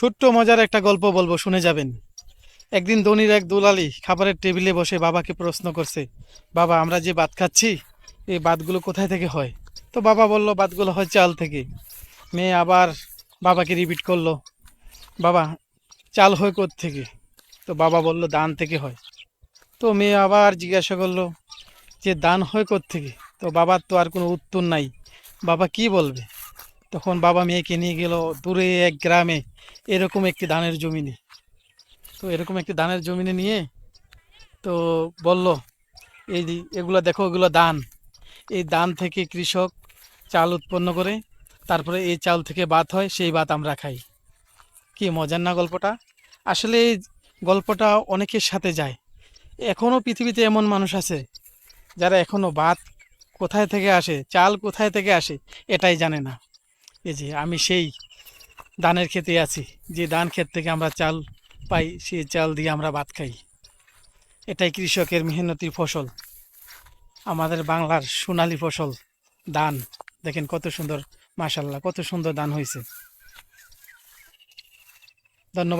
ছোট্ট মজার একটা গল্প বলবো, শুনে যাবেন। একদিন ধনীর এক দুলালি খাবারের টেবিলে বসে বাবাকে প্রশ্ন করছে, বাবা, আমরা যে ভাত খাচ্ছি এই ভাতগুলো কোথায় থেকে হয়? তো বাবা বলল, ভাতগুলো হয় চাল থেকে। মেয়ে আবার বাবাকে রিপিট করলো, বাবা, চাল হয় থেকে? তো বাবা বলল, ধান থেকে হয়। তো মেয়ে আবার জিজ্ঞাসা করলো যে ধান হয় থেকে? তো বাবার তো আর কোনো উত্তর নাই, বাবা কি বলবে? তখন বাবা মেয়েকে নিয়ে গেল দূরে এক গ্রামে, এরকম একটি ধানের জমিনে। তো এরকম একটি ধানের জমিনে নিয়ে তো বলল, এই যে এগুলো দেখো, এগুলো ধান। এই ধান থেকে কৃষক চাল উৎপন্ন করে, তারপরে এই চাল থেকে ভাত হয়, সেই ভাত আমরা খাই। কি মজার না গল্পটা? আসলে এই গল্পটা অনেকের সাথে যায়। এখনও পৃথিবীতে এমন মানুষ আছে যারা এখনও ভাত কোথায় থেকে আসে, চাল কোথায় থেকে আসে, এটাই জানে না। এই যে আমি সেই ধানের খেতে আছি, যে ধান ক্ষেত থেকে আমরা চাল পাই, সেই চাল দিয়ে আমরা ভাত খাই। এটাই কৃষকের মেহনতির ফসল, আমাদের বাংলার সোনালী ফসল, ধান। দেখেন কত সুন্দর, মাশাল্লাহ, কত সুন্দর ধান হয়েছে। ধন্যবাদ।